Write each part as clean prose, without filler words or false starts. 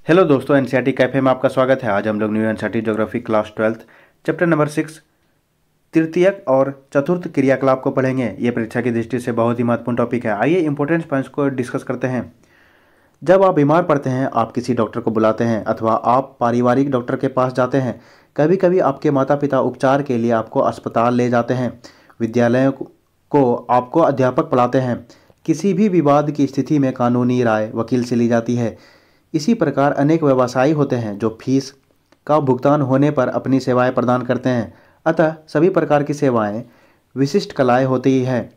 Hello दोस्तों, NCERT cafe में आपका स्वागत है। आज हम लोग new NCERT geography class 12 chapter number 6 तृतीयक और चतुर्थ क्रियाकलाप को पढ़ेंगे। ये परीक्षा की दृष्टि से बहुत ही महत्वपूर्ण टॉपिक है। आइए इंपॉर्टेंट पॉइंट्स को डिस्कस करते हैं। जब आप बीमार पड़ते हैं, आप किसी डॉक्टर को बुलाते हैं अथवा आप पारिवारिक डॉक्टर के पास जाते हैं। कभी कभी आपके माता पिता उपचार के लिए आपको अस्पताल ले जाते हैं। विद्यालयों को आपको अध्यापक पढ़ाते हैं। किसी भी विवाद की स्थिति में कानूनी राय वकील से ली जाती है। इसी प्रकार अनेक व्यवसायी होते हैं जो फीस का भुगतान होने पर अपनी सेवाएं प्रदान करते हैं। अतः सभी प्रकार की सेवाएं विशिष्ट कलाएं होती हैं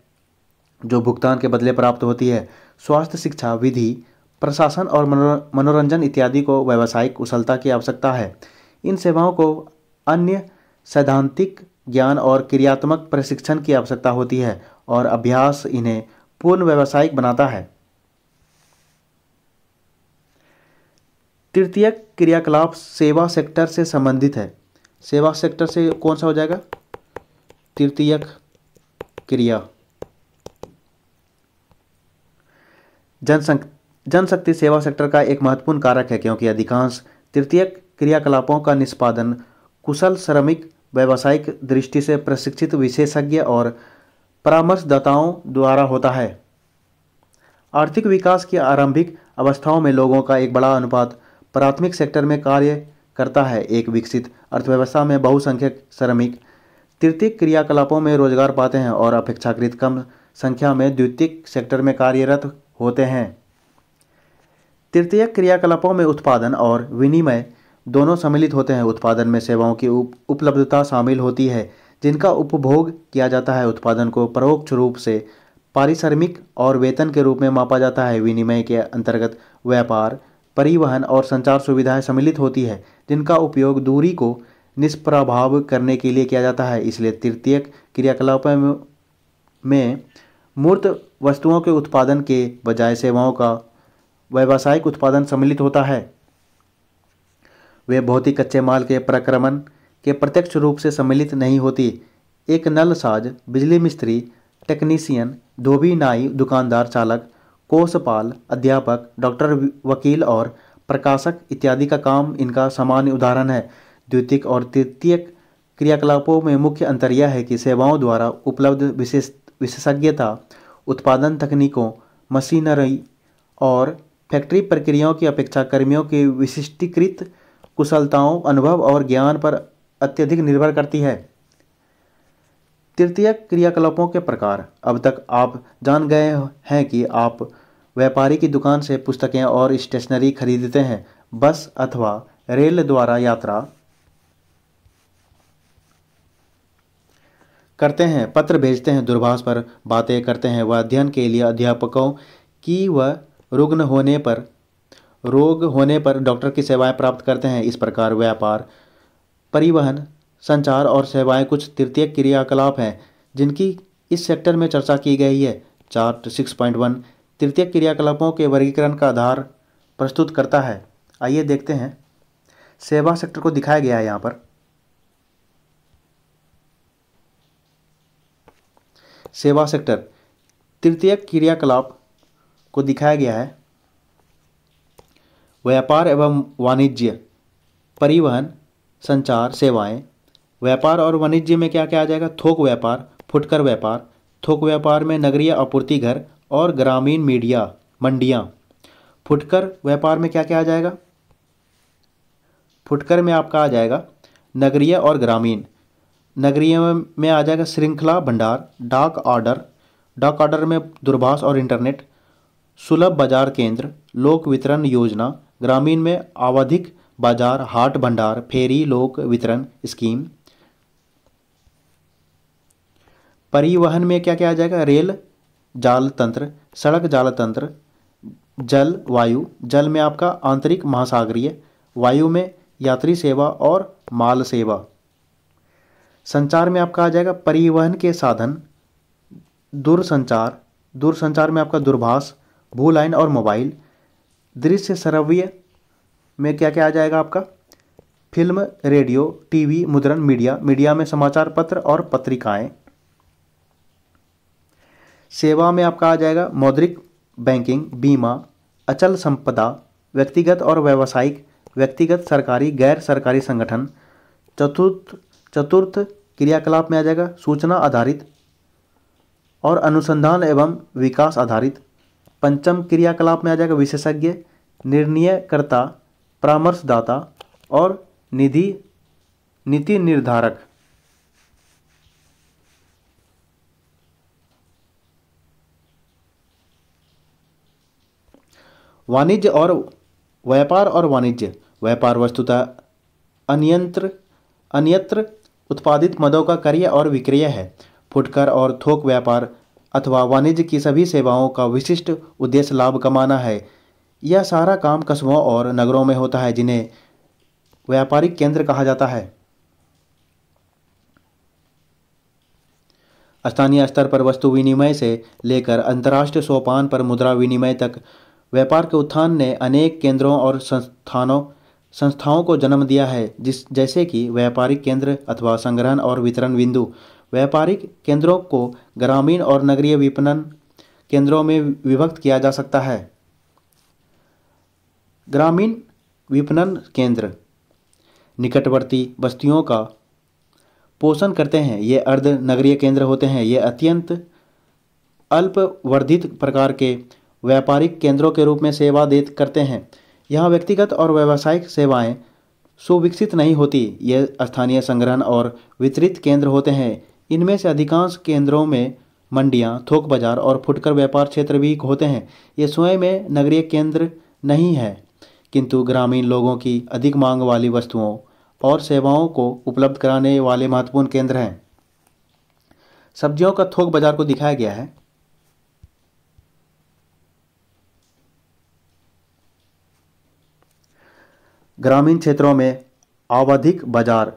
जो भुगतान के बदले प्राप्त होती है। स्वास्थ्य, शिक्षा, विधि, प्रशासन और मनोरंजन इत्यादि को व्यावसायिक कुशलता की आवश्यकता है। इन सेवाओं को अन्य सैद्धांतिक ज्ञान और क्रियात्मक प्रशिक्षण की आवश्यकता होती है और अभ्यास इन्हें पूर्ण व्यावसायिक बनाता है। तृतीयक क्रियाकलाप सेवा सेक्टर से संबंधित है। सेवा सेक्टर से कौन सा हो जाएगा? तृतीयक क्रिया। जनशक्ति सेवा सेक्टर का एक महत्वपूर्ण कारक है क्योंकि अधिकांश तृतीयक क्रियाकलापों का निष्पादन कुशल श्रमिक, व्यावसायिक दृष्टि से प्रशिक्षित विशेषज्ञ और परामर्शदाताओं द्वारा होता है। आर्थिक विकास की आरंभिक अवस्थाओं में लोगों का एक बड़ा अनुपात प्राथमिक सेक्टर में कार्य करता है। एक विकसित अर्थव्यवस्था में बहुसंख्यक श्रमिक तृतीयक क्रियाकलापों में रोजगार पाते हैं और अपेक्षाकृत कम संख्या में द्वितीयक सेक्टर में कार्यरत होते हैं। तृतीयक क्रियाकलापों में उत्पादन और विनिमय दोनों सम्मिलित होते हैं। उत्पादन में सेवाओं की उपलब्धता शामिल होती है जिनका उपभोग किया जाता है। उत्पादन को परोक्ष रूप से पारिश्रमिक और वेतन के रूप में मापा जाता है। विनिमय के अंतर्गत व्यापार, परिवहन और संचार सुविधाएं सम्मिलित होती है जिनका उपयोग दूरी को निष्प्रभाव करने के लिए किया जाता है। इसलिए तृतीयक क्रियाकलापों में मूर्त वस्तुओं के उत्पादन के बजाय सेवाओं का व्यावसायिक उत्पादन सम्मिलित होता है। वे भौतिक कच्चे माल के प्रक्रमण के प्रत्यक्ष रूप से सम्मिलित नहीं होती। एक नलसाज, बिजली मिस्त्री, टेक्नीशियन, धोबी, नाई, दुकानदार, चालक, कोषपाल, अध्यापक, डॉक्टर, वकील और प्रकाशक इत्यादि का काम इनका सामान्य उदाहरण है। द्वितीयक और तृतीयक क्रियाकलापों में मुख्य अंतर यह है कि सेवाओं द्वारा उपलब्ध विशेषज्ञता, उत्पादन तकनीकों, मशीनरी और फैक्ट्री प्रक्रियाओं की अपेक्षा कर्मियों की विशिष्टीकृत कुशलताओं, अनुभव और ज्ञान पर अत्यधिक निर्भर करती है। तृतीयक क्रियाकलापों के प्रकार। अब तक आप जान गए हैं कि आप व्यापारी की दुकान से पुस्तकें और स्टेशनरी खरीदते हैं, बस अथवा रेल द्वारा यात्रा करते हैं, पत्र भेजते हैं, दूरभाष पर बातें करते हैं, व अध्ययन के लिए अध्यापकों की व रोग होने पर डॉक्टर की सेवाएं प्राप्त करते हैं। इस प्रकार व्यापार, परिवहन, संचार और सेवाएं कुछ तृतीयक क्रियाकलाप हैं जिनकी इस सेक्टर में चर्चा की गई है। चार्ट 6.1 तृतीयक क्रियाकलापों के वर्गीकरण का आधार प्रस्तुत करता है। आइए देखते हैं। सेवा सेक्टर को दिखाया गया है यहाँ पर। सेवा सेक्टर तृतीयक क्रियाकलाप को दिखाया गया है। व्यापार एवं वाणिज्य, परिवहन, संचार, सेवाएं। व्यापार और वाणिज्य में क्या क्या आ जाएगा? थोक व्यापार, फुटकर व्यापार। थोक व्यापार में नगरीय आपूर्ति घर और ग्रामीण मंडियां। फुटकर व्यापार में क्या क्या आ जाएगा? फुटकर में आपका आ जाएगा नगरीय और ग्रामीण। नगरीय में आ जाएगा श्रृंखला भंडार, डाक ऑर्डर में दूरभाष और इंटरनेट, सुलभ बाजार केंद्र, लोक वितरण योजना। ग्रामीण में आवधिक बाजार, हाट भंडार, फेरी, लोक वितरण स्कीम। परिवहन में क्या क्या आ जाएगा? रेल जाल तंत्र, सड़क जाल तंत्र, जल वायु। जल में आपका आंतरिक महासागरीय, वायु में यात्री सेवा और माल सेवा। संचार में आपका आ जाएगा परिवहन के साधन, दूरसंचार में आपका दूरभाष, भूलाइन और मोबाइल। दृश्य श्रव्य में क्या क्या आ जाएगा आपका? फिल्म, रेडियो, टीवी, मुद्रण मीडिया में समाचार पत्र और पत्रिकाएं। सेवा में आपका आ जाएगा मौद्रिक बैंकिंग, बीमा, अचल संपदा, व्यक्तिगत और व्यावसायिक, व्यक्तिगत, सरकारी, गैर सरकारी संगठन। चतुर्थ क्रियाकलाप में आ जाएगा सूचना आधारित और अनुसंधान एवं विकास आधारित। पंचम क्रियाकलाप में आ जाएगा विशेषज्ञ, निर्णयकर्ता, परामर्शदाता और नीति निर्धारक। वाणिज्य और व्यापार और वाणिज्य। व्यापार वस्तुतः अन्यत्र उत्पादित मदों का क्रय और विक्रय है। फुटकर और थोक व्यापार अथवा वाणिज्य की सभी सेवाओं का विशिष्ट उद्देश्य लाभ कमाना है। यह सारा काम कस्बों और नगरों में होता है जिन्हें व्यापारिक केंद्र कहा जाता है। स्थानीय स्तर पर वस्तु विनिमय से लेकर अंतर्राष्ट्रीय सोपान पर मुद्रा विनिमय तक व्यापार के उत्थान ने अनेक केंद्रों और संस्थाओं को जन्म दिया है, जैसे कि व्यापारिक केंद्र अथवा संग्रहण और वितरण बिंदु। व्यापारिक केंद्रों को ग्रामीण और नगरीय विपणन केंद्रों में विभक्त किया जा सकता है। ग्रामीण विपणन केंद्र निकटवर्ती बस्तियों का पोषण करते हैं। ये अर्ध नगरीय केंद्र होते हैं। ये अत्यंत अल्प वर्धित प्रकार के व्यापारिक केंद्रों के रूप में सेवा करते हैं। यहाँ व्यक्तिगत और व्यावसायिक सेवाएं सुविकसित नहीं होती। ये स्थानीय संग्रहण और वितरित केंद्र होते हैं। इनमें से अधिकांश केंद्रों में मंडियाँ, थोक बाजार और फुटकर व्यापार क्षेत्र भी होते हैं। ये स्वयं में नगरीय केंद्र नहीं है, किंतु ग्रामीण लोगों की अधिक मांग वाली वस्तुओं और सेवाओं को उपलब्ध कराने वाले महत्वपूर्ण केंद्र हैं। सब्जियों का थोक बाजार को दिखाया गया है। ग्रामीण क्षेत्रों में आवधिक बाजार।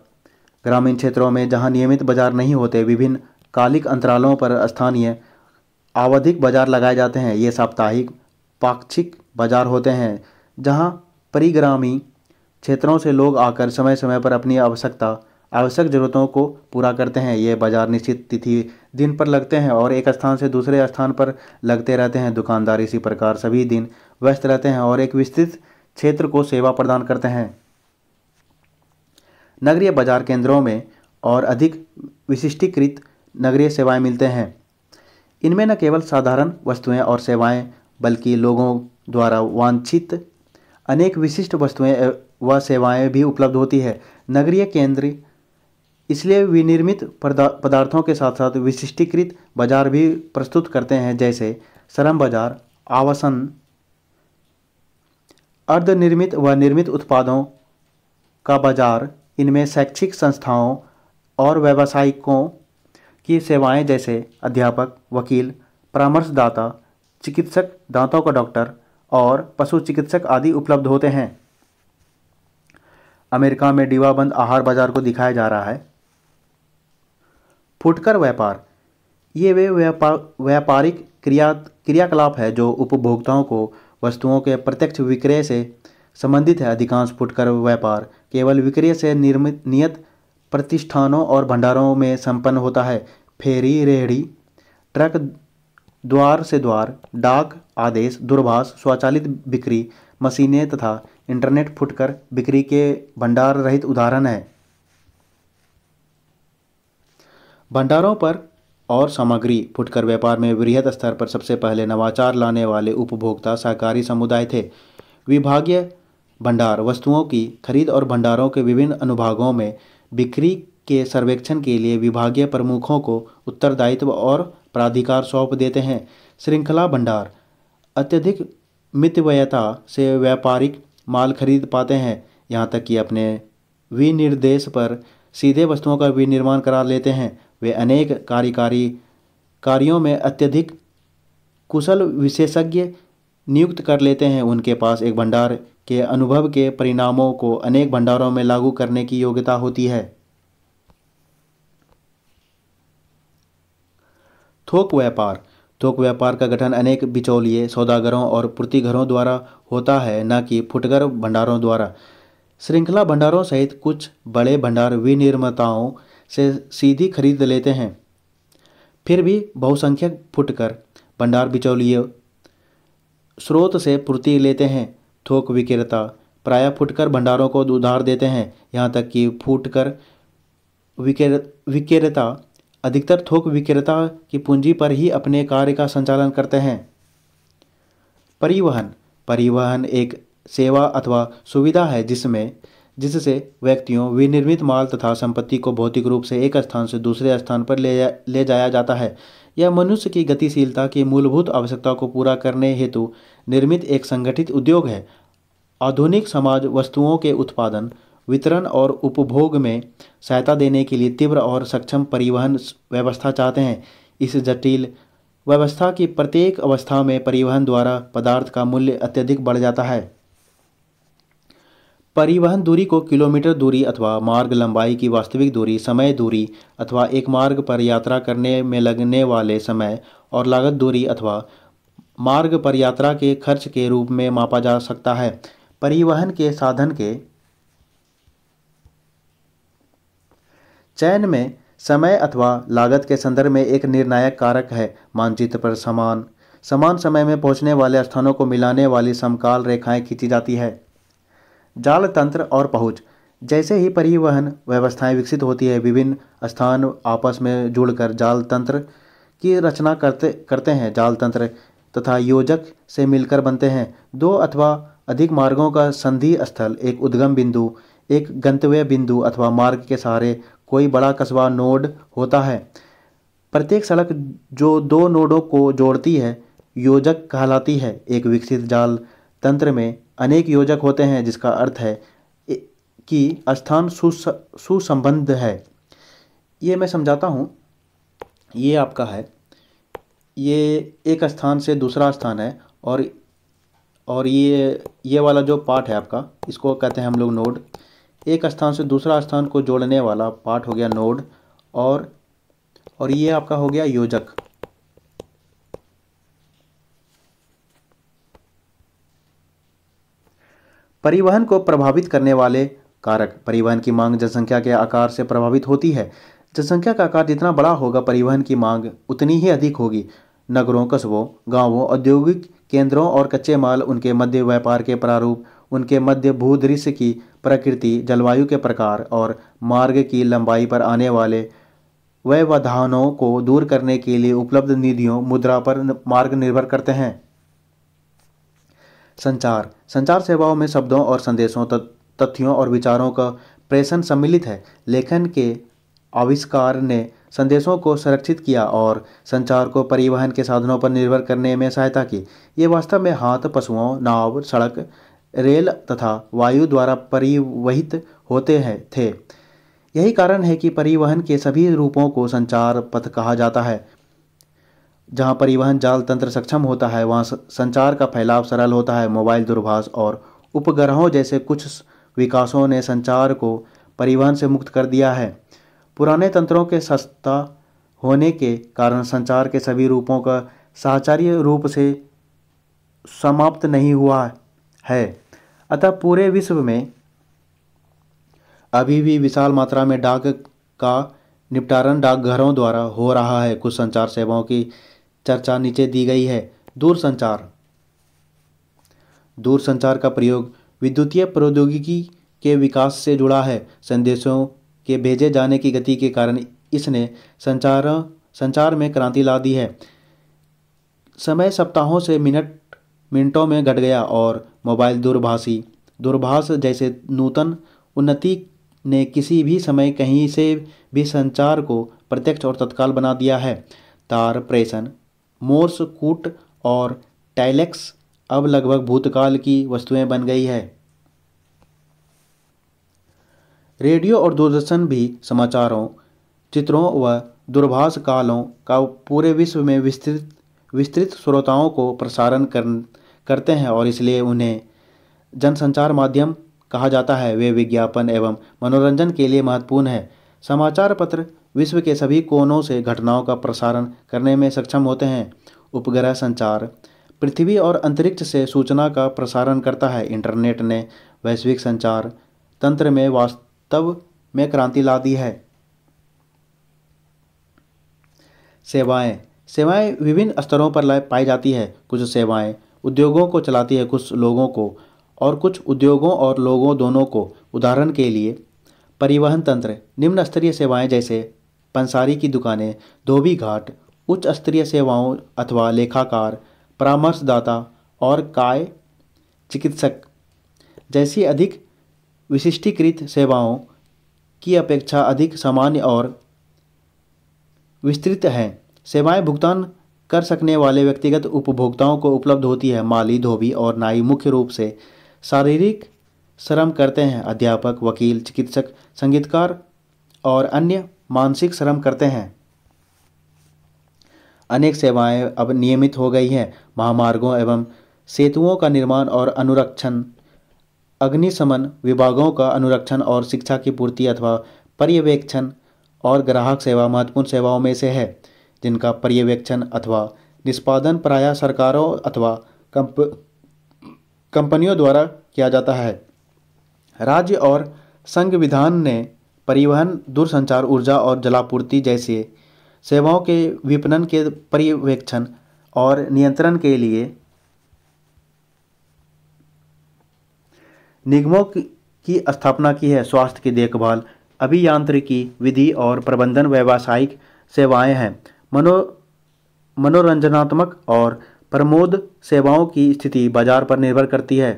ग्रामीण क्षेत्रों में जहां नियमित बाजार नहीं होते, विभिन्न कालिक अंतरालों पर स्थानीय आवधिक बाजार लगाए जाते हैं। ये साप्ताहिक, पाक्षिक बाजार होते हैं जहां परिग्रामीण क्षेत्रों से लोग आकर समय समय पर अपनी आवश्यक ज़रूरतों को पूरा करते हैं। ये बाजार निश्चित तिथि दिन पर लगते हैं और एक स्थान से दूसरे स्थान पर लगते रहते हैं। दुकानदार इसी प्रकार सभी दिन व्यस्त रहते हैं और एक विस्तृत क्षेत्र को सेवा प्रदान करते हैं। नगरीय बाजार केंद्रों में और अधिक विशिष्टीकृत नगरीय सेवाएं मिलते हैं। इनमें न केवल साधारण वस्तुएं और सेवाएं बल्कि लोगों द्वारा वांछित अनेक विशिष्ट वस्तुएं व सेवाएं भी उपलब्ध होती है। नगरीय केंद्र इसलिए विनिर्मित पदार्थों के साथ साथ विशिष्टीकृत बाजार भी प्रस्तुत करते हैं, जैसे श्रम बाजार, आवासन, अर्धनिर्मित व निर्मित उत्पादों का बाजार। इनमें शैक्षिक संस्थाओं और व्यावसायिकों की सेवाएं जैसे अध्यापक, वकील, परामर्शदाता, चिकित्सक, दांतों का डॉक्टर और पशु चिकित्सक आदि उपलब्ध होते हैं। अमेरिका में डिब्बाबंद आहार बाजार को दिखाया जा रहा है। फुटकर व्यापार ये वे व्यापारिक क्रियाकलाप है जो उपभोक्ताओं को वस्तुओं के प्रत्यक्ष विक्रय से संबंधित है। अधिकांश फुटकर व्यापार केवल विक्रय से नियत प्रतिष्ठानों और भंडारों में संपन्न होता है। फेरी, रेहड़ी, ट्रक, द्वार से द्वार, डाक आदेश, दूरभाष, स्वचालित बिक्री मशीनें तथा इंटरनेट फुटकर बिक्री के भंडार रहित उदाहरण है। भंडारों पर और सामग्री। फुटकर व्यापार में वृहद स्तर पर सबसे पहले नवाचार लाने वाले उपभोक्ता सहकारी समुदाय थे। विभागीय भंडार वस्तुओं की खरीद और भंडारों के विभिन्न अनुभागों में बिक्री के सर्वेक्षण के लिए विभागीय प्रमुखों को उत्तरदायित्व और प्राधिकार सौंप देते हैं। श्रृंखला भंडार अत्यधिक मितव्ययता से व्यापारिक माल खरीद पाते हैं, यहाँ तक कि अपने विनिर्देश पर सीधे वस्तुओं का विनिर्माण करा लेते हैं। वे अनेक कार्यकारी कार्यों में अत्यधिक कुशल विशेषज्ञ नियुक्त कर लेते हैं। उनके पास एक भंडार के अनुभव के परिणामों को अनेक भंडारों में लागू करने की योग्यता होती है। थोक व्यापार। थोक व्यापार का गठन अनेक बिचौलिए, सौदागरों और पूर्तिघरों द्वारा होता है, न कि फुटकर भंडारों द्वारा। श्रृंखला भंडारों सहित कुछ बड़े भंडार विनिर्माताओं से सीधी खरीद लेते हैं। फिर भी बहुसंख्यक फुटकर भंडार बिचौलिए स्रोत से पूर्ति लेते हैं। थोक विक्रेता प्रायः फुटकर भंडारों को उधार देते हैं, यहाँ तक कि फुटकर विक्रेता अधिकतर थोक विक्रेता की पूंजी पर ही अपने कार्य का संचालन करते हैं। परिवहन परिवहन एक सेवा अथवा सुविधा है जिससे व्यक्तियों, विनिर्मित माल तथा संपत्ति को भौतिक रूप से एक स्थान से दूसरे स्थान पर ले जाया जाता है। यह मनुष्य की गतिशीलता की मूलभूत आवश्यकता को पूरा करने हेतु निर्मित एक संगठित उद्योग है। आधुनिक समाज वस्तुओं के उत्पादन, वितरण और उपभोग में सहायता देने के लिए तीव्र और सक्षम परिवहन व्यवस्था चाहते हैं। इस जटिल व्यवस्था की प्रत्येक अवस्था में परिवहन द्वारा पदार्थ का मूल्य अत्यधिक बढ़ जाता है। परिवहन दूरी को किलोमीटर दूरी अथवा मार्ग लंबाई की वास्तविक दूरी, समय दूरी अथवा एक मार्ग पर यात्रा करने में लगने वाले समय और लागत, दूरी अथवा मार्ग पर यात्रा के खर्च के रूप में मापा जा सकता है। परिवहन के साधन के चयन में समय अथवा लागत के संदर्भ में एक निर्णायक कारक है। मानचित्र पर समान समय में पहुंचने वाले स्थानों को मिलाने वाली समकाल रेखाएं खींची जाती है। जाल तंत्र और पहुंच। जैसे ही परिवहन व्यवस्थाएं विकसित होती है, विभिन्न स्थान आपस में जुड़कर जाल तंत्र की रचना करते हैं। जाल तंत्र तथा योजक से मिलकर बनते हैं। दो अथवा अधिक मार्गों का संधि स्थल, एक उद्गम बिंदु, एक गंतव्य बिंदु अथवा मार्ग के सहारे कोई बड़ा कस्बा नोड होता है। प्रत्येक सड़क जो दो नोडों को जोड़ती है योजक कहलाती है। एक विकसित जाल तंत्र में अनेक योजक होते हैं, जिसका अर्थ है कि स्थान सुसंबद्ध है। ये मैं समझाता हूँ। ये आपका है, ये एक स्थान से दूसरा स्थान है और ये वाला जो पार्ट है आपका, इसको कहते हैं हम लोग नोड। एक स्थान से दूसरा स्थान को जोड़ने वाला पार्ट हो गया नोड और ये आपका हो गया योजक। परिवहन को प्रभावित करने वाले कारक। परिवहन की मांग जनसंख्या के आकार से प्रभावित होती है। जनसंख्या का आकार जितना बड़ा होगा, परिवहन की मांग उतनी ही अधिक होगी। नगरों, कस्बों, गांवों, औद्योगिक केंद्रों और कच्चे माल, उनके मध्य व्यापार के प्रारूप, उनके मध्य भूदृश्य की प्रकृति, जलवायु के प्रकार और मार्ग की लंबाई पर आने वाले व्यवधानों को दूर करने के लिए उपलब्ध निधियों, मुद्रा पर मार्ग निर्भर करते हैं। संचार सेवाओं में शब्दों और संदेशों, तथ्यों और विचारों का प्रेषण सम्मिलित है। लेखन के आविष्कार ने संदेशों को संरक्षित किया और संचार को परिवहन के साधनों पर निर्भर करने में सहायता की। ये वास्तव में हाथ, पशुओं, नाव, सड़क, रेल तथा वायु द्वारा परिवहित होते थे। यही कारण है कि परिवहन के सभी रूपों को संचार पथ कहा जाता है। जहाँ परिवहन जाल तंत्र सक्षम होता है, वहाँ संचार का फैलाव सरल होता है। मोबाइल, दूरभाष और उपग्रहों जैसे कुछ विकासों ने संचार को परिवहन से मुक्त कर दिया है। पुराने तंत्रों के सस्ता होने के कारण संचार के सभी रूपों का साहचर्य रूप से समाप्त नहीं हुआ है। अतः पूरे विश्व में अभी भी विशाल मात्रा में डाक का निपटारण डाकघरों द्वारा हो रहा है। कुछ संचार सेवाओं की चर्चा नीचे दी गई है। दूरसंचार का प्रयोग विद्युतीय प्रौद्योगिकी के विकास से जुड़ा है। संदेशों के भेजे जाने की गति के कारण इसने संचार में क्रांति ला दी है। समय सप्ताहों से मिनटों में घट गया और मोबाइल, दूरभाष जैसे नूतन उन्नति ने किसी भी समय कहीं से भी संचार को प्रत्यक्ष और तत्काल बना दिया है। तार प्रेषण, मोर्स कूट और टेलेक्स अब लगभग भूतकाल की वस्तुएं बन गई है। रेडियो और दूरदर्शन भी समाचारों, चित्रों व दूरभाष कालों का पूरे विश्व में विस्तृत श्रोताओं को प्रसारण करते हैं और इसलिए उन्हें जनसंचार माध्यम कहा जाता है। वे विज्ञापन एवं मनोरंजन के लिए महत्वपूर्ण है। समाचार पत्र विश्व के सभी कोनों से घटनाओं का प्रसारण करने में सक्षम होते हैं। उपग्रह संचार पृथ्वी और अंतरिक्ष से सूचना का प्रसारण करता है। इंटरनेट ने वैश्विक संचार तंत्र में वास्तव में क्रांति ला दी है। सेवाएं विभिन्न स्तरों पर पाई जाती है। कुछ सेवाएं उद्योगों को चलाती है, कुछ लोगों को और कुछ उद्योगों और लोगों दोनों को। उदाहरण के लिए परिवहन तंत्र, निम्न स्तरीय सेवाएं जैसे पंसारी की दुकानें, धोबी घाट, उच्च स्तरीय सेवाओं अथवा लेखाकार, परामर्शदाता और काय चिकित्सक जैसी अधिक विशिष्टीकृत सेवाओं की अपेक्षा अधिक सामान्य और विस्तृत हैं। सेवाएं भुगतान कर सकने वाले व्यक्तिगत उपभोक्ताओं को उपलब्ध होती है। माली, धोबी और नाई मुख्य रूप से शारीरिक श्रम करते हैं। अध्यापक, वकील, चिकित्सक, संगीतकार और अन्य मानसिक श्रम करते हैं। अनेक सेवाएं अब नियमित हो गई हैं। महामार्गों एवं सेतुओं का निर्माण और अनुरक्षण, अग्निशमन विभागों का अनुरक्षण और शिक्षा की पूर्ति अथवा पर्यवेक्षण और ग्राहक सेवा महत्वपूर्ण सेवाओं में से है, जिनका पर्यवेक्षण अथवा निष्पादन प्रायः सरकारों अथवा कंपनियों द्वारा किया जाता है। राज्य और संविधान ने परिवहन, दूरसंचार, ऊर्जा और जलापूर्ति जैसे सेवाओं के विपणन के पर्यवेक्षण और नियंत्रण के लिए निगमों की स्थापना की है। स्वास्थ्य की देखभाल, अभियांत्रिकी, विधि और प्रबंधन व्यावसायिक सेवाएं हैं। मनोरंजनात्मक और प्रमोद सेवाओं की स्थिति बाजार पर निर्भर करती है।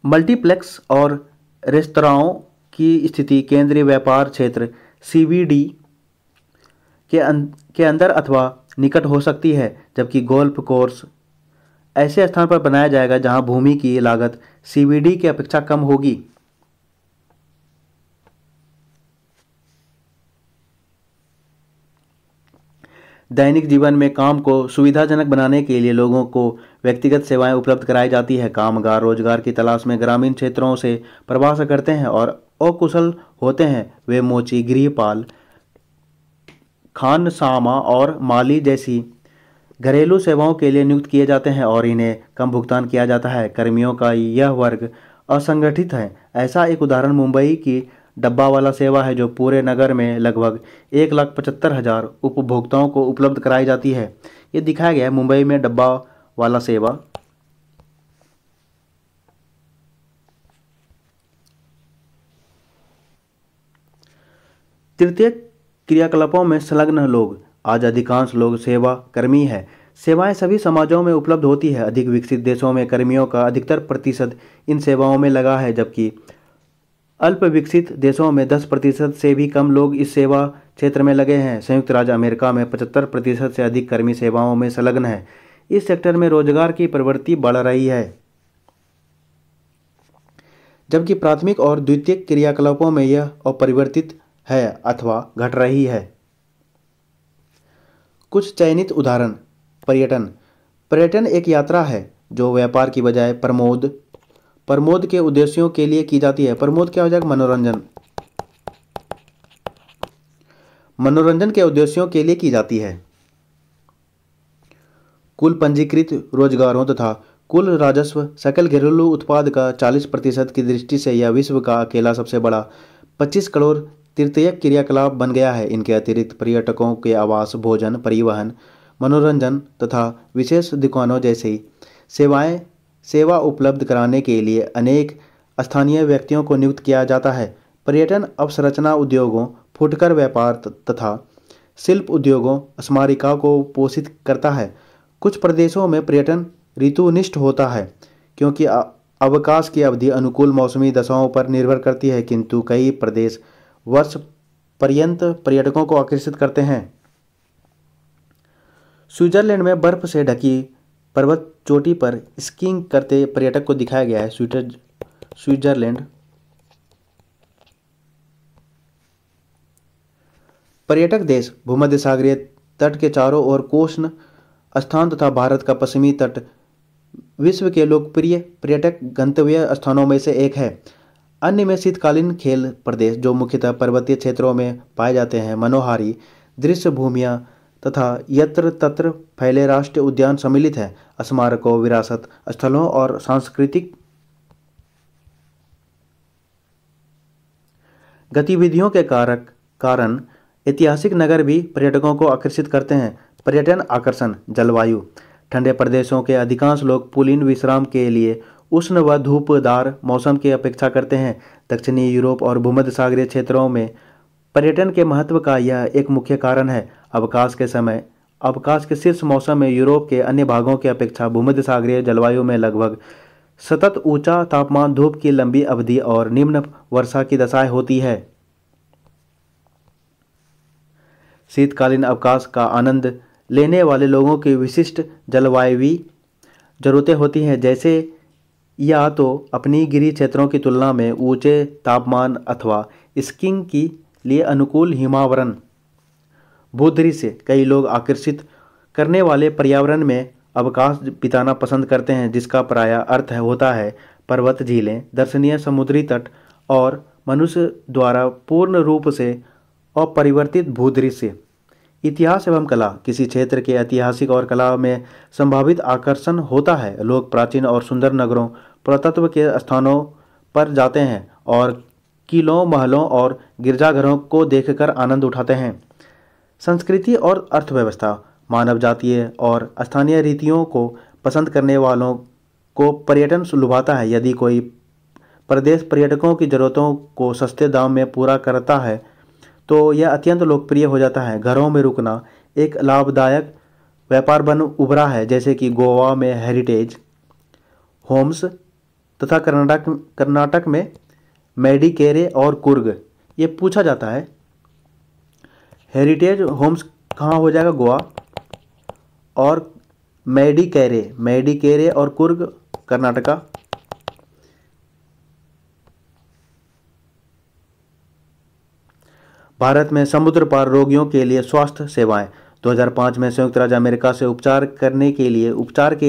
मल्टीप्लेक्स और रेस्तराओं की स्थिति केंद्रीय व्यापार क्षेत्र सीबीडी के अंदर अथवा निकट हो सकती है, जबकि गोल्फ कोर्स ऐसे स्थान पर बनाया जाएगा जहां भूमि की लागत सीबीडी की अपेक्षा कम होगी। दैनिक जीवन में काम को सुविधाजनक बनाने के लिए लोगों को व्यक्तिगत सेवाएं उपलब्ध कराई जाती है। कामगार रोजगार की तलाश में ग्रामीण क्षेत्रों से प्रवास करते हैं और अकुशल होते हैं। वे मोची, गृहपाल, खानसामा और माली जैसी घरेलू सेवाओं के लिए नियुक्त किए जाते हैं और इन्हें कम भुगतान किया जाता है। कर्मियों का यह वर्ग असंगठित है। ऐसा एक उदाहरण मुंबई की डब्बा वाला सेवा है, जो पूरे नगर में लगभग 1,75,000 उपभोक्ताओं को उपलब्ध कराई जाती है। ये दिखाया गया है मुंबई में डब्बा वाला सेवा। तृतीय क्रियाकलापों में संलग्न लोग। आज अधिकांश लोग सेवा कर्मी हैं। सेवाएं सभी समाजों में उपलब्ध होती है। अधिक विकसित देशों में कर्मियों का अधिकतर प्रतिशत इन सेवाओं में लगा है, जबकि अल्प विकसित देशों में 10% से भी कम लोग इस सेवा क्षेत्र में लगे हैं। संयुक्त राज्य अमेरिका में 75% से अधिक कर्मी सेवाओं में संलग्न है। इस सेक्टर में रोजगार की प्रवृत्ति बढ़ रही है, जबकि प्राथमिक और द्वितीयक क्रियाकलापों में यह अपरिवर्तित है अथवा घट रही है। कुछ चयनित उदाहरण। पर्यटन एक यात्रा है जो व्यापार की बजाय प्रमोद के उद्देश्यों के लिए की जाती है। प्रमोद क्या हो जाएगा? मनोरंजन के उद्देश्यों के लिए की जाती है। कुल पंजीकृत रोजगारों तथा कुल राजस्व सकल घरेलू उत्पाद का 40% की दृष्टि से यह विश्व का अकेला सबसे बड़ा 25 करोड़ तृतीयक क्रियाकलाप बन गया है। इनके अतिरिक्त पर्यटकों के आवास, भोजन, परिवहन, मनोरंजन तथा विशेष दुकानों जैसी सेवा उपलब्ध कराने के लिए अनेक स्थानीय व्यक्तियों को नियुक्त किया जाता है। पर्यटन अवसंरचना उद्योगों, फुटकर व्यापार तथा शिल्प उद्योगों, स्मारिका को पोषित करता है। कुछ प्रदेशों में पर्यटन ऋतुनिष्ठ होता है, क्योंकि अवकाश की अवधि अनुकूल मौसमी दशाओं पर निर्भर करती है, किंतु कई प्रदेश वर्ष पर्यंत पर्यटकों को आकर्षित करते हैं। स्विट्जरलैंड में बर्फ से ढकी पर्वत चोटी पर स्कीइंग करते पर्यटक को दिखाया गया है। स्विट्जरलैंड पर्यटक देश, भूमध्य सागरीय तट के चारों ओर कोष्ण स्थान तथा भारत का पश्चिमी तट विश्व के लोकप्रिय पर्यटक गंतव्य स्थानों में से एक है। अन्य में शीतकालीन खेल प्रदेश, जो मुख्यतः पर्वतीय क्षेत्रों में पाए जाते हैं, मनोहारी दृश्य भूमियाँ तथा यत्र तत्र फैले राष्ट्रीय उद्यान सम्मिलित हैं। स्मारकों, विरासत स्थलों और सांस्कृतिक गतिविधियों के कारण ऐतिहासिक नगर भी पर्यटकों को आकर्षित करते हैं। पर्यटन आकर्षण। जलवायु। ठंडे प्रदेशों के अधिकांश लोग पुलिन विश्राम के लिए उष्ण व धूपदार मौसम की अपेक्षा करते हैं। दक्षिणी यूरोप और भूमध्य सागरीय क्षेत्रों में पर्यटन के महत्व का यह एक मुख्य कारण है। अवकाश के शीर्ष मौसम में यूरोप के अन्य भागों की अपेक्षा भूमध्य सागरीय जलवायु में लगभग सतत ऊंचा तापमान, धूप की लंबी अवधि और निम्न वर्षा की दशाएं होती है। शीतकालीन अवकाश का आनंद लेने वाले लोगों की विशिष्ट जलवायुवी जरूरतें होती हैं, जैसे या तो अपनी गिरी क्षेत्रों की तुलना में ऊंचे तापमान अथवा स्कीइंग के लिए अनुकूल हिमावरण। भूदृश्य। कई लोग आकर्षित करने वाले पर्यावरण में अवकाश बिताना पसंद करते हैं, जिसका प्रायः अर्थ होता है पर्वत, झीलें, दर्शनीय समुद्री तट और मनुष्य द्वारा पूर्ण रूप से अपरिवर्तित भूदृश्य। इतिहास एवं कला। किसी क्षेत्र के ऐतिहासिक और कला में संभावित आकर्षण होता है। लोग प्राचीन और सुंदर नगरों, पुरातत्व के स्थानों पर जाते हैं और किलों, महलों और गिरजाघरों को देखकर आनंद उठाते हैं। संस्कृति और अर्थव्यवस्था। मानव जातीय और स्थानीय रीतियों को पसंद करने वालों को पर्यटन लुभाता है। यदि कोई प्रदेश पर्यटकों की ज़रूरतों को सस्ते दाम में पूरा करता है तो यह अत्यंत लोकप्रिय हो जाता है। घरों में रुकना एक लाभदायक व्यापार बन उभरा है, जैसे कि गोवा में हेरिटेज होम्स तथा कर्नाटक में मेडिकेरे और कुर्ग। ये पूछा जाता है हेरिटेज होम्स कहाँ हो जाएगा, गोवा, और मेडिकेरे और कुर्ग कर्नाटका। भारत में समुद्र पार रोगियों के लिए स्वास्थ्य सेवाएं। 2005 में संयुक्त राज्य अमेरिका से उपचार के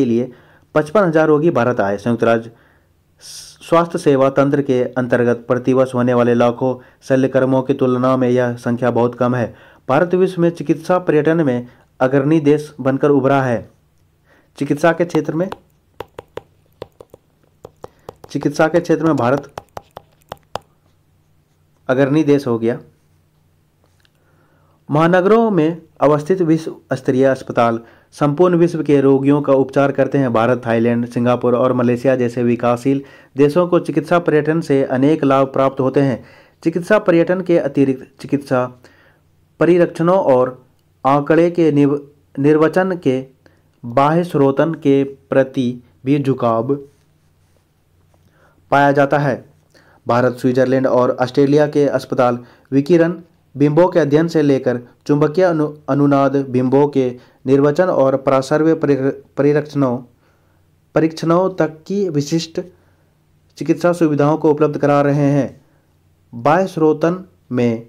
लिए 55,000 रोगी भारत आए। संयुक्त राज्य स्वास्थ्य सेवा तंत्र के अंतर्गत प्रतिवर्ष होने वाले लाखों शल्यकर्मियों की तुलना में यह संख्या बहुत कम है। भारत विश्व में चिकित्सा पर्यटन में अग्रणी देश बनकर उभरा है। चिकित्सा के क्षेत्र में भारत अग्रणी देश हो गया। महानगरों में अवस्थित विश्व स्तरीय अस्पताल संपूर्ण विश्व के रोगियों का उपचार करते हैं। भारत, थाईलैंड, सिंगापुर और मलेशिया जैसे विकासशील देशों को चिकित्सा पर्यटन से अनेक लाभ प्राप्त होते हैं। चिकित्सा पर्यटन के अतिरिक्त चिकित्सा परिरक्षणों और आंकड़े के निर्वचन के बाह्य स्रोतन के प्रति भी झुकाव पाया जाता है। भारत, स्विट्जरलैंड और ऑस्ट्रेलिया के अस्पताल विकिरण बिंबों के अध्ययन से लेकर चुंबकीय अनुनाद बिंबों के निर्वचन और प्रासर्व्य परीक्षणों तक की विशिष्ट चिकित्सा सुविधाओं को उपलब्ध करा रहे हैं। बाह्य स्रोतन में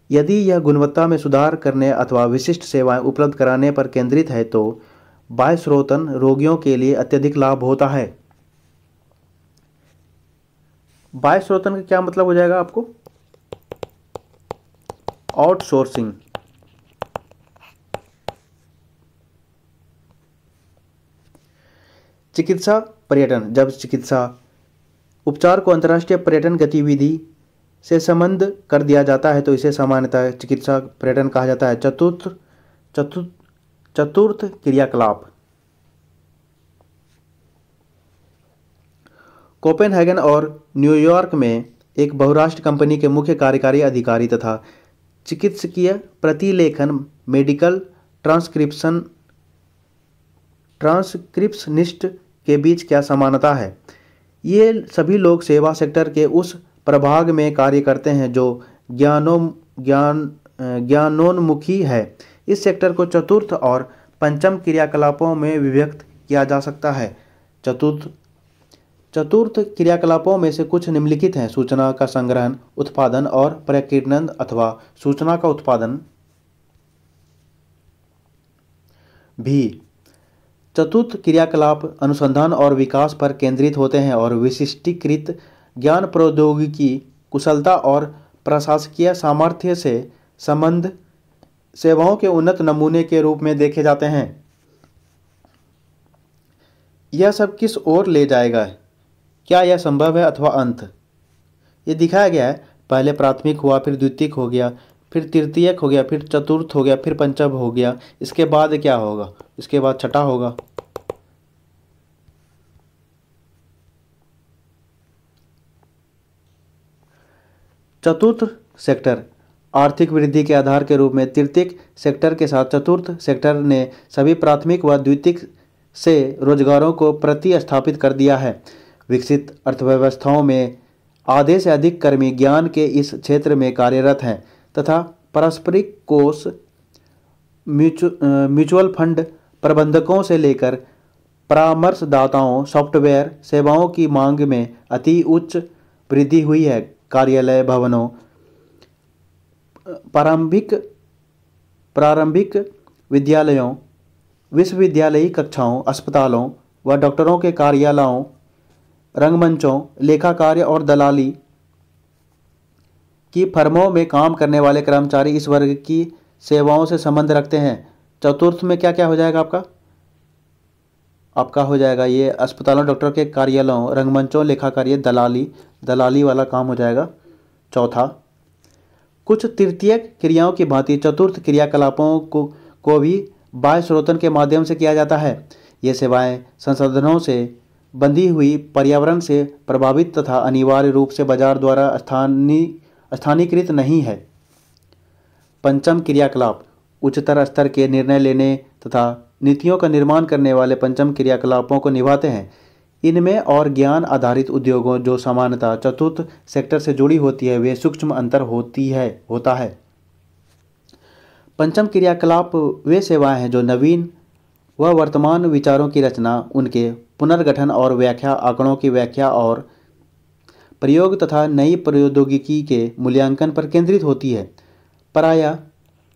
यदि यह गुणवत्ता में सुधार करने अथवा विशिष्ट सेवाएं उपलब्ध कराने पर केंद्रित है तो बाह्य स्रोतन रोगियों के लिए अत्यधिक लाभ होता है। बाह्य स्रोतन का क्या मतलब हो जाएगा आपको? आउटसोर्सिंग। चिकित्सा पर्यटन। जब चिकित्सा उपचार को अंतर्राष्ट्रीय पर्यटन गतिविधि से संबद्ध कर दिया जाता है तो इसे सामान्यतः चिकित्सा पर्यटन कहा जाता है। चतुर्थ क्रियाकलाप। कोपेनहेगन और न्यूयॉर्क में एक बहुराष्ट्रीय कंपनी के मुख्य कार्यकारी अधिकारी तथा चिकित्सकीय प्रतिलेखन मेडिकल ट्रांसक्रिप्शनिस्ट के बीच क्या समानता है? ये सभी लोग सेवा सेक्टर के उस प्रभाग में कार्य करते हैं जो ज्ञानोन्मुखी है। इस सेक्टर को चतुर्थ और पंचम क्रियाकलापों में विभक्त किया जा सकता है। चतुर्थ क्रियाकलापों में से कुछ निम्नलिखित हैं: सूचना का संग्रहण, उत्पादन और प्रकीर्णन अथवा सूचना का उत्पादन भी। चतुर्थ क्रियाकलाप अनुसंधान और विकास पर केंद्रित होते हैं और विशिष्टीकृत ज्ञान, प्रौद्योगिकी कुशलता और प्रशासकीय सामर्थ्य से संबद्ध सेवाओं के उन्नत नमूने के रूप में देखे जाते हैं। यह सब किस ओर ले जाएगा? क्या यह संभव है अथवा अंत? ये दिखाया गया है। पहले प्राथमिक हुआ, फिर द्वितीयक हो गया, फिर तृतीयक हो गया, फिर चतुर्थ हो गया, फिर पंचम हो गया। इसके बाद क्या होगा? इसके बाद छठा होगा। चतुर्थ सेक्टर आर्थिक वृद्धि के आधार के रूप में तृतीयक सेक्टर के साथ चतुर्थ सेक्टर ने सभी प्राथमिक व द्वितीयक से रोजगारों को प्रतिस्थापित कर दिया है। विकसित अर्थव्यवस्थाओं में आधे से अधिक कर्मी ज्ञान के इस क्षेत्र में कार्यरत हैं तथा पारस्परिक कोष, म्यूचुअल फंड प्रबंधकों से लेकर परामर्शदाताओं, सॉफ्टवेयर सेवाओं की मांग में अति उच्च वृद्धि हुई है। कार्यालय भवनों, प्रारंभिक विद्यालयों, विश्वविद्यालयी कक्षाओं, अस्पतालों व डॉक्टरों के कार्यालयों, रंगमंचों, लेखा कार्य और दलाली की फर्मों में काम करने वाले कर्मचारी इस वर्ग की सेवाओं से संबंध रखते हैं। चतुर्थ में क्या क्या हो जाएगा आपका? आपका हो जाएगा ये अस्पतालों, डॉक्टर के कार्यालयों, रंगमंचों, लेखा कार्य, दलाली वाला काम हो जाएगा। चौथा, कुछ तृतीयक क्रियाओं की भांति चतुर्थ क्रियाकलापों को भी बाह्य स्रोतन के माध्यम से किया जाता है। ये सेवाएं संसाधनों से बंधी हुई, पर्यावरण से प्रभावित तथा अनिवार्य रूप से बाजार द्वारा स्थानीयकृत नहीं है। पंचम क्रियाकलाप उच्चतर स्तर के निर्णय लेने तथा नीतियों का निर्माण करने वाले पंचम क्रियाकलापों को निभाते हैं। इनमें और ज्ञान आधारित उद्योगों जो सामान्यतः चतुर्थ सेक्टर से जुड़ी होती है, वे सूक्ष्म अंतर होता है। पंचम क्रियाकलाप वे सेवाएं हैं जो नवीन व वर्तमान विचारों की रचना, उनके पुनर्गठन और व्याख्या, आंकड़ों की व्याख्या और प्रयोग तथा नई प्रौद्योगिकी के मूल्यांकन पर केंद्रित होती है। प्रायः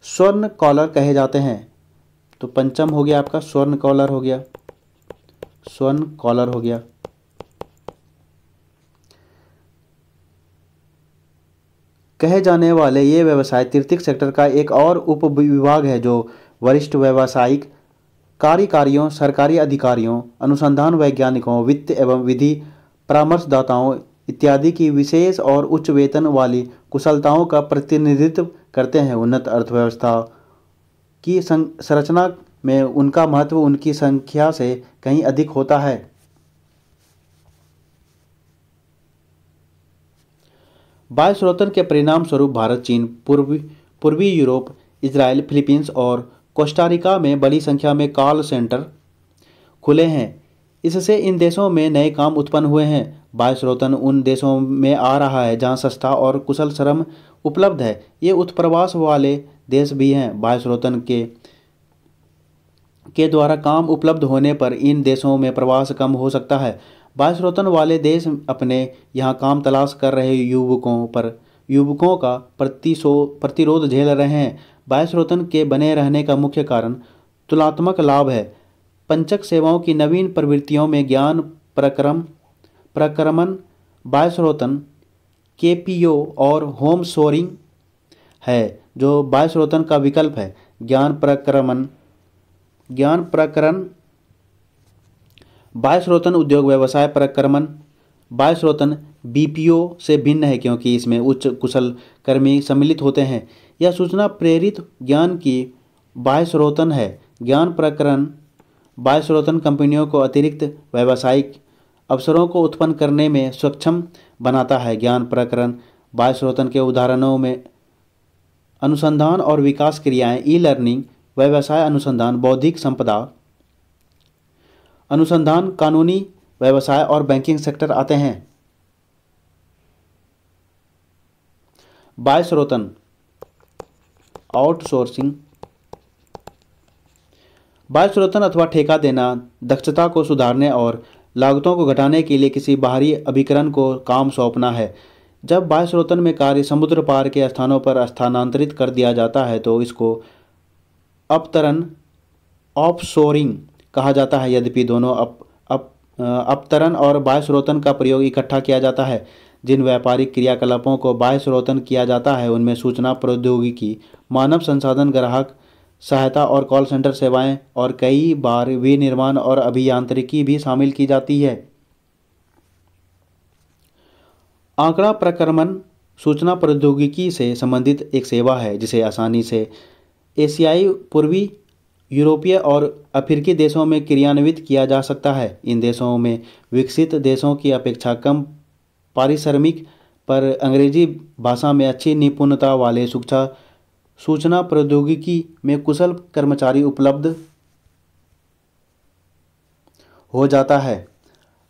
स्वर्ण कॉलर कहे जाते हैं। तो पंचम हो गया आपका स्वर्ण कॉलर हो गया, स्वर्ण कॉलर हो गया। कहे जाने वाले ये व्यवसाय तृतीयक सेक्टर का एक और उपविभाग है जो वरिष्ठ व्यावसायिक कार्यकारियों, सरकारी अधिकारियों, अनुसंधान वैज्ञानिकों, वित्त एवं विधि परामर्शदाताओं इत्यादि की विशेष और उच्च वेतन वाली कुशलताओं का प्रतिनिधित्व करते हैं। उन्नत अर्थव्यवस्था की संरचना में उनका महत्व उनकी संख्या से कहीं अधिक होता है। बाह्य स्रोतन के परिणाम स्वरूप भारत, चीन, पूर्वी यूरोप, इजराइल, फिलीपींस और कोस्टारिका में बड़ी संख्या में कॉल सेंटर खुले हैं। इससे इन देशों में नए काम उत्पन्न हुए हैं। बाह्य स्रोतन उन देशों में आ रहा है जहां सस्ता और कुशल श्रम उपलब्ध है। ये उत्प्रवास वाले देश भी हैं। बाह्य स्रोतन के द्वारा काम उपलब्ध होने पर इन देशों में प्रवास कम हो सकता है। बाह्य स्रोतन वाले देश अपने यहाँ काम तलाश कर रहे युवकों का प्रतिरोध झेल रहे हैं। बाह्य स्रोतन के बने रहने का मुख्य कारण तुलनात्मक लाभ है। पंचक सेवाओं की नवीन प्रवृत्तियों में ज्ञान प्रक्रमण, बाह्य स्रोतन, केपीओ और होम शोरिंग है जो बाह्य स्रोतन का विकल्प है। ज्ञान प्रकरण बाह्य स्रोतन उद्योग व्यवसाय प्रक्रमण बाह्य स्रोतन बीपीओ से भिन्न है क्योंकि इसमें उच्च कुशल कर्मी सम्मिलित होते हैं। यह सूचना प्रेरित ज्ञान की बाह्य स्रोतन है। ज्ञान प्रकरण बाह्य स्रोतन कंपनियों को अतिरिक्त व्यावसायिक अवसरों को उत्पन्न करने में सक्षम बनाता है। ज्ञान प्रकरण बाह्य स्रोतन के उदाहरणों में अनुसंधान और विकास क्रियाएं, ई लर्निंग, व्यवसाय अनुसंधान, बौद्धिक संपदा अनुसंधान, कानूनी व्यवसाय और बैंकिंग सेक्टर आते हैं। बाह्य स्रोतन आउटसोर्सिंग, बाह्य स्रोतन अथवा ठेका देना, दक्षता को सुधारने और लागतों को घटाने के लिए किसी बाहरी अभिकरण को काम सौंपना है। जब बाह्य स्रोतन में कार्य समुद्र पार के स्थानों पर स्थानांतरित कर दिया जाता है तो इसको अपतरण, ऑफशोरिंग कहा जाता है। यद्यपि दोनों अपतरण और बाह्य स्रोतन का प्रयोग इकट्ठा किया जाता है। जिन व्यापारिक क्रियाकलापों को बाह्य स्रोतन किया जाता है उनमें सूचना प्रौद्योगिकी, मानव संसाधन, ग्राहक सहायता और कॉल सेंटर सेवाएं और कई बार विनिर्माण और अभियांत्रिकी भी शामिल की जाती है। आंकड़ा प्रक्रमण सूचना प्रौद्योगिकी से संबंधित एक सेवा है जिसे आसानी से एशियाई, पूर्वी, यूरोपीय और अफ्रीकी देशों में क्रियान्वित किया जा सकता है। इन देशों में विकसित देशों की अपेक्षा कम पारिश्रमिक पर अंग्रेजी भाषा में अच्छी निपुणता वाले सूचना प्रौद्योगिकी में कुशल कर्मचारी उपलब्ध हो जाता है।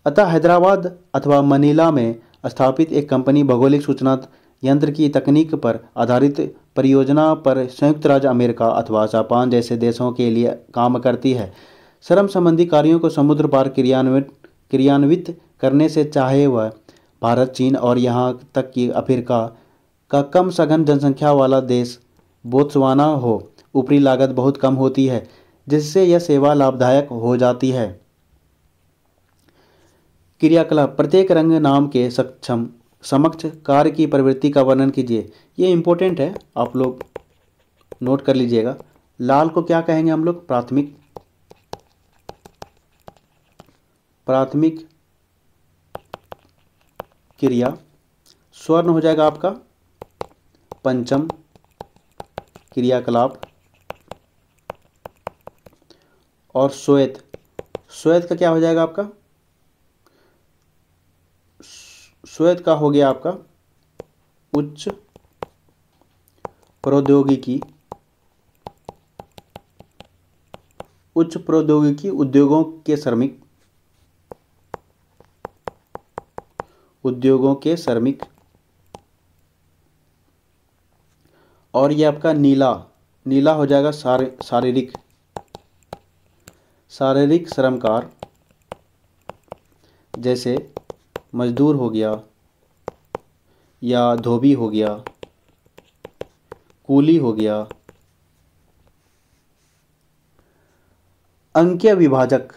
अतः हैदराबाद अथवा मनीला में स्थापित एक कंपनी भौगोलिक सूचना यंत्र की तकनीक पर आधारित परियोजना पर संयुक्त राज्य अमेरिका अथवा जापान जैसे देशों के लिए काम करती है। श्रम संबंधी कार्यों को समुद्र पार क्रियान्वित करने से चाहे वह भारत, चीन और यहाँ तक कि अफ्रीका का कम सघन जनसंख्या वाला देश बोत्सवाना हो, ऊपरी लागत बहुत कम होती है, जिससे यह सेवा लाभदायक हो जाती है। क्रियाकलाप प्रत्येक रंग नाम के समक्ष कार्य की प्रवृत्ति का वर्णन कीजिए। ये इंपॉर्टेंट है, आप लोग नोट कर लीजिएगा। लाल को क्या कहेंगे हम लोग? प्राथमिक क्रिया। स्वर्ण हो जाएगा आपका पंचम क्रियाकलाप। और श्वेत का क्या हो जाएगा आपका? श्वेत का हो गया आपका उच्च प्रौद्योगिकी उद्योगों के श्रमिक। और ये आपका नीला हो जाएगा शारीरिक श्रमकार, जैसे मजदूर हो गया या धोबी हो गया, कूली हो गया। अंकीय विभाजक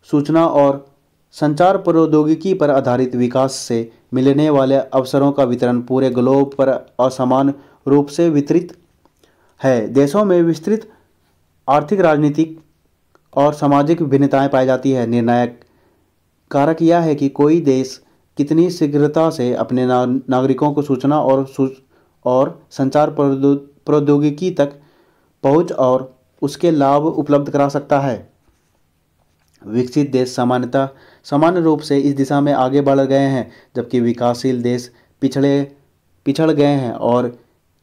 सूचना और संचार प्रौद्योगिकी पर आधारित विकास से मिलने वाले अवसरों का वितरण पूरे ग्लोब पर असमान रूप से वितरित है। देशों में विस्तृत आर्थिक, राजनीतिक और सामाजिक विभिन्नताएं पाई जाती है। निर्णायक कारक यह है कि कोई देश कितनी शीघ्रता से अपने नागरिकों को सूचना और संचार प्रौद्योगिकी तक पहुंच और उसके लाभ उपलब्ध करा सकता है। विकसित देश सामान्य रूप से इस दिशा में आगे बढ़ गए हैं, जबकि विकासशील देश पिछड़ गए हैं और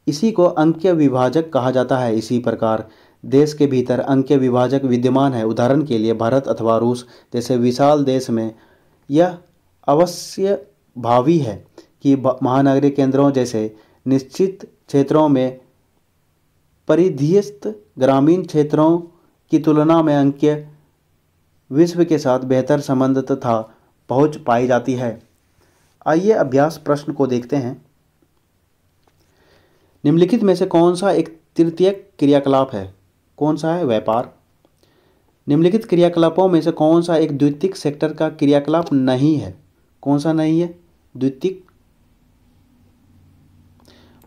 इसी को अंकीय विभाजक कहा जाता है। इसी प्रकार देश के भीतर अंकीय विभाजक विद्यमान है। उदाहरण के लिए भारत अथवा रूस जैसे विशाल देश में यह अवश्य भावी है कि महानगरीय केंद्रों जैसे निश्चित क्षेत्रों में परिध्यस्त ग्रामीण क्षेत्रों की तुलना में अंकीय विश्व के साथ बेहतर संबंध तथा पहुंच पाई जाती है। आइए अभ्यास प्रश्न को देखते हैं। निम्नलिखित में से कौन सा एक तृतीयक क्रियाकलाप है? कौन सा है? व्यापार। निम्नलिखित क्रियाकलापों में से कौन सा एक द्वितीयक सेक्टर का क्रियाकलाप नहीं है? कौन सा नहीं है? द्वितीयक।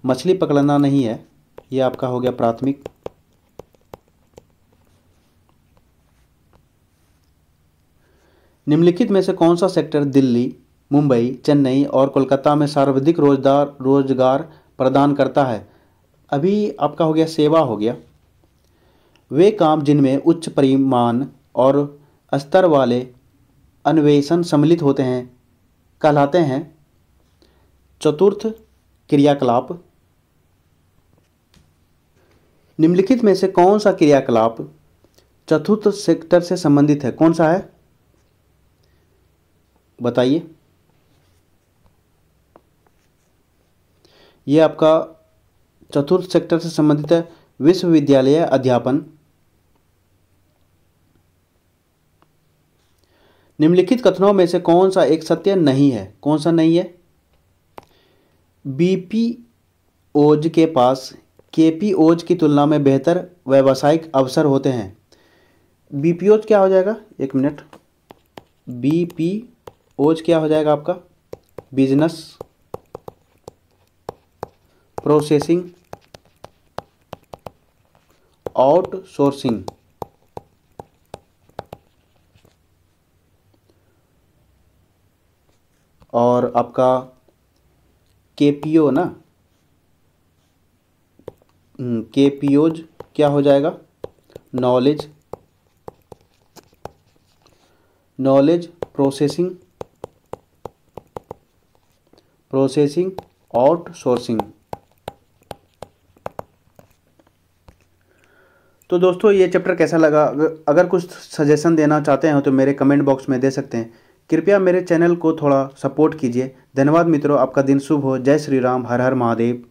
मछली पकड़ना नहीं है, यह आपका हो गया प्राथमिक। निम्नलिखित में से कौन सा सेक्टर दिल्ली, मुंबई, चेन्नई और कोलकाता में सर्वाधिक रोजगार प्रदान करता है? अभी आपका हो गया सेवा हो गया। वे काम जिनमें उच्च परिमाण और स्तर वाले अन्वेषण सम्मिलित होते हैं कहलाते हैं चतुर्थ क्रियाकलाप। निम्नलिखित में से कौन सा क्रियाकलाप चतुर्थ सेक्टर से संबंधित है? कौन सा है? बताइए। यह आपका चतुर्थ सेक्टर से संबंधित है विश्वविद्यालय अध्यापन। निम्नलिखित कथनों में से कौन सा एक सत्य नहीं है? कौन सा नहीं है? बीपीओज के पास केपीओज की तुलना में बेहतर व्यावसायिक अवसर होते हैं। बीपीओज क्या हो जाएगा? एक मिनट। बीपीओज क्या हो जाएगा आपका? Business processing outsourcing. और आपका केपीओ ना, केपीओज क्या हो जाएगा, नॉलेज प्रोसेसिंग आउटसोर्सिंग। तो दोस्तों ये चैप्टर कैसा लगा, अगर कुछ सजेशन देना चाहते हैं तो मेरे कमेंट बॉक्स में दे सकते हैं। कृपया मेरे चैनल को थोड़ा सपोर्ट कीजिए। धन्यवाद मित्रों, आपका दिन शुभ हो। जय श्री राम, हर हर महादेव।